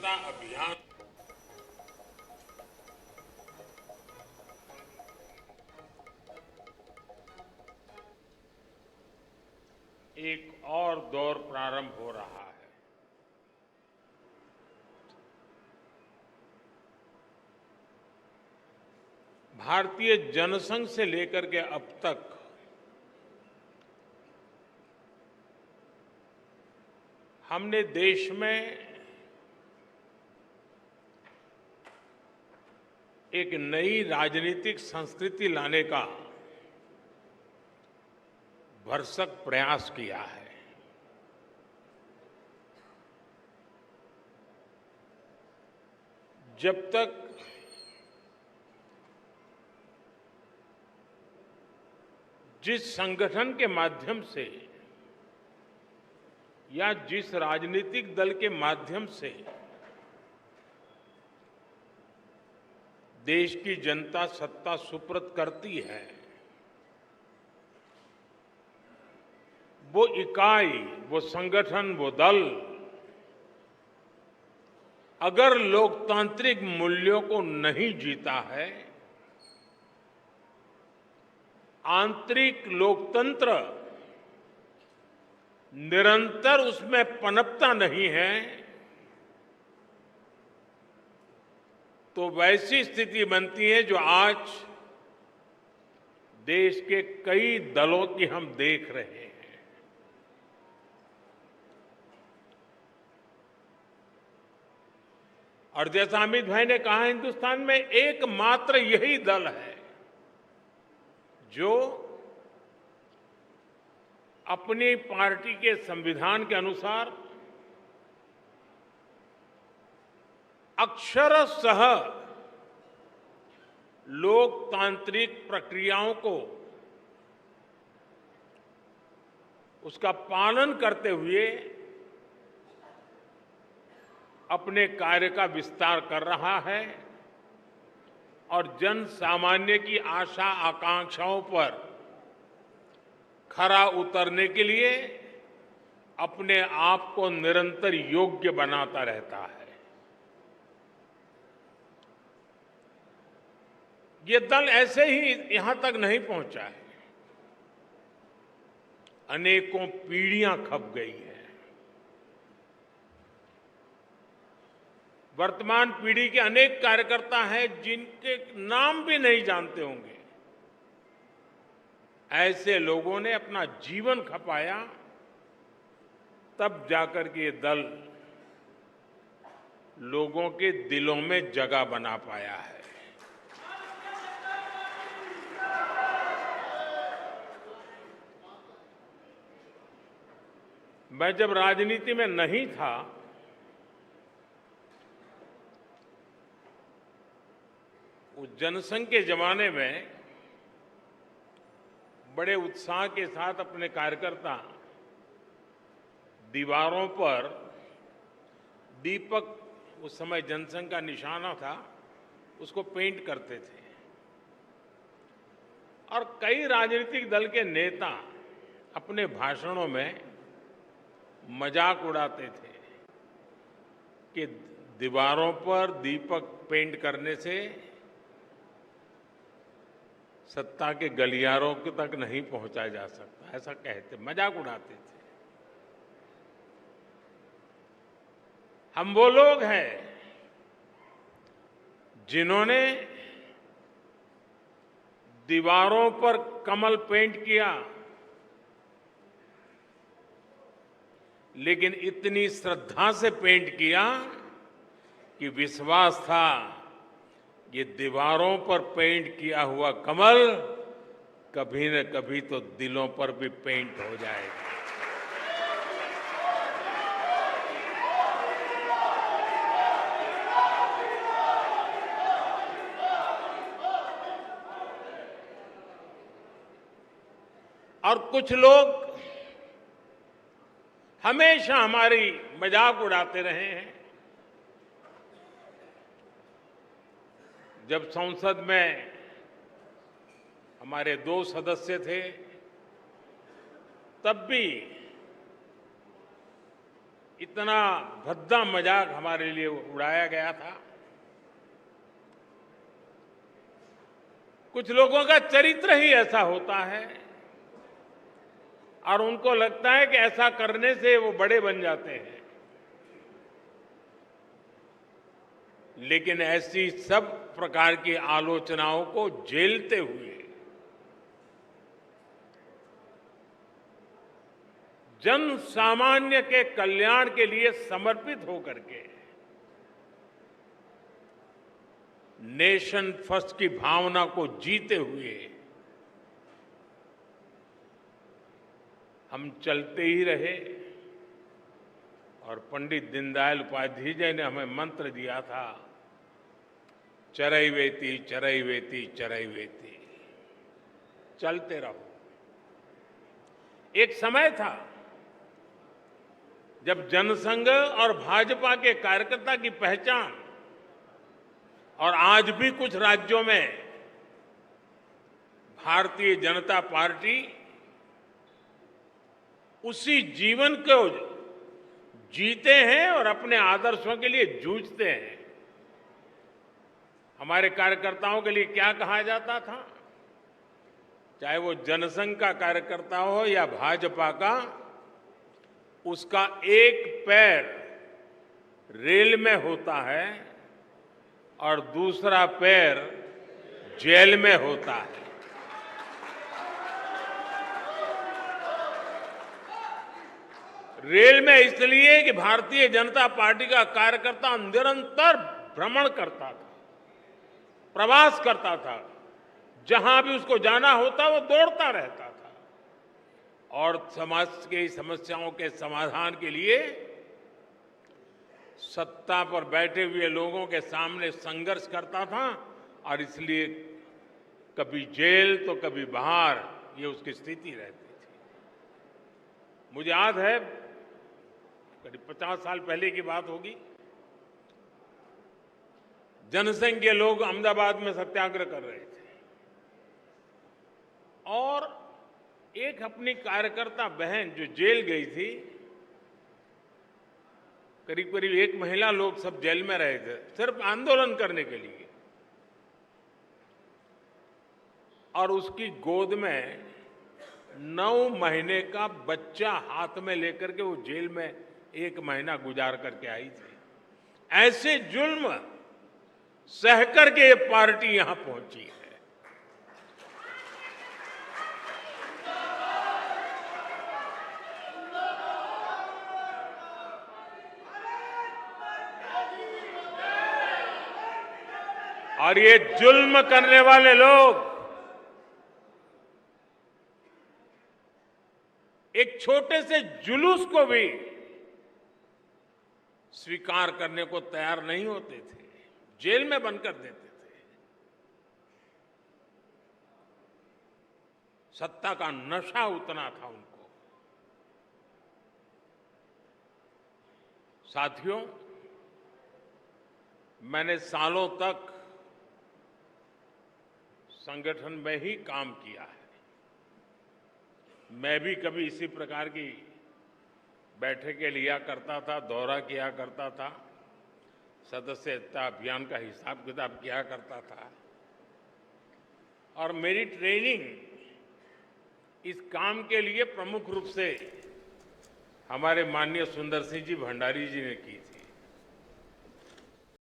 स्वच्छता अभियान एक और दौर प्रारंभ हो रहा है। भारतीय जनसंघ से लेकर के अब तक हमने देश में एक नई राजनीतिक संस्कृति लाने का भरसक प्रयास किया है। जब तक जिस संगठन के माध्यम से या जिस राजनीतिक दल के माध्यम से देश की जनता सत्ता सुपुर्द करती है, वो इकाई, वो संगठन, वो दल अगर लोकतांत्रिक मूल्यों को नहीं जीता है, आंतरिक लोकतंत्र निरंतर उसमें पनपता नहीं है, तो वैसी स्थिति बनती है जो आज देश के कई दलों की हम देख रहे हैं। और जैसा अमित भाई ने कहा, हिंदुस्तान में एकमात्र यही दल है जो अपनी पार्टी के संविधान के अनुसार अक्षरशः लोकतांत्रिक प्रक्रियाओं को उसका पालन करते हुए अपने कार्य का विस्तार कर रहा है और जन सामान्य की आशा आकांक्षाओं पर खरा उतरने के लिए अपने आप को निरंतर योग्य बनाता रहता है। ये दल ऐसे ही यहां तक नहीं पहुंचा है, अनेकों पीढ़ियां खप गई है। वर्तमान पीढ़ी के अनेक कार्यकर्ता हैं जिनके नाम भी नहीं जानते होंगे। ऐसे लोगों ने अपना जीवन खपाया, तब जाकर के ये दल लोगों के दिलों में जगह बना पाया है। मैं जब राजनीति में नहीं था, उस जनसंघ के जमाने में बड़े उत्साह के साथ अपने कार्यकर्ता दीवारों पर दीपक, उस समय जनसंघ का निशाना था, उसको पेंट करते थे। और कई राजनीतिक दल के नेता अपने भाषणों में मजाक उड़ाते थे कि दीवारों पर दीपक पेंट करने से सत्ता के गलियारों तक नहीं पहुंचा जा सकता, ऐसा कहते, मजाक उड़ाते थे। हम वो लोग हैं जिन्होंने दीवारों पर कमल पेंट किया, लेकिन इतनी श्रद्धा से पेंट किया कि विश्वास था ये दीवारों पर पेंट किया हुआ कमल कभी न कभी तो दिलों पर भी पेंट हो जाएगा। और कुछ लोग हमेशा हमारी मजाक उड़ाते रहे हैं। जब संसद में हमारे 2 सदस्य थे, तब भी इतना भद्दा मजाक हमारे लिए उड़ाया गया था। कुछ लोगों का चरित्र ही ऐसा होता है और उनको लगता है कि ऐसा करने से वो बड़े बन जाते हैं। लेकिन ऐसी सब प्रकार की आलोचनाओं को झेलते हुए जन सामान्य के कल्याण के लिए समर्पित होकर के नेशन फर्स्ट की भावना को जीते हुए हम चलते ही रहे। और पंडित दीनदयाल उपाध्याय जी ने हमें मंत्र दिया था, चरैवेति चरैवेति चरैवेति, चलते रहो। एक समय था जब जनसंघ और भाजपा के कार्यकर्ता की पहचान, और आज भी कुछ राज्यों में भारतीय जनता पार्टी उसी जीवन को जीते हैं और अपने आदर्शों के लिए जूझते हैं। हमारे कार्यकर्ताओं के लिए क्या कहा जाता था, चाहे वो जनसंघ का कार्यकर्ता हो या भाजपा का, उसका एक पैर रेल में होता है और दूसरा पैर जेल में होता है। रेल में इसलिए कि भारतीय जनता पार्टी का कार्यकर्ता निरंतर भ्रमण करता था, प्रवास करता था, जहां भी उसको जाना होता वो दौड़ता रहता था और समाज की समस्याओं के समाधान के लिए सत्ता पर बैठे हुए लोगों के सामने संघर्ष करता था। और इसलिए कभी जेल तो कभी बाहर, ये उसकी स्थिति रहती थी। मुझे याद है करीब 50 साल पहले की बात होगी, जनसंघ के लोग अहमदाबाद में सत्याग्रह कर रहे थे और एक अपनी कार्यकर्ता बहन जो जेल गई थी, करीब करीब 1 महीना लोग सब जेल में रहे थे सिर्फ आंदोलन करने के लिए, और उसकी गोद में 9 महीने का बच्चा हाथ में लेकर के वो जेल में 1 महीना गुजार करके आई थी। ऐसे जुल्म सहकर के ये पार्टी यहां पहुंची है। और ये जुल्म करने वाले लोग एक छोटे से जुलूस को भी स्वीकार करने को तैयार नहीं होते थे, जेल में बंद कर देते थे। सत्ता का नशा उतना था उनको। साथियों, मैंने सालों तक संगठन में ही काम किया है। मैं भी कभी इसी प्रकार की बैठकें लिया करता था, दौरा किया करता था, सदस्यता अभियान का हिसाब किताब किया करता था। और मेरी ट्रेनिंग इस काम के लिए प्रमुख रूप से हमारे माननीय सुंदर सिंह जी भंडारी जी ने की थी।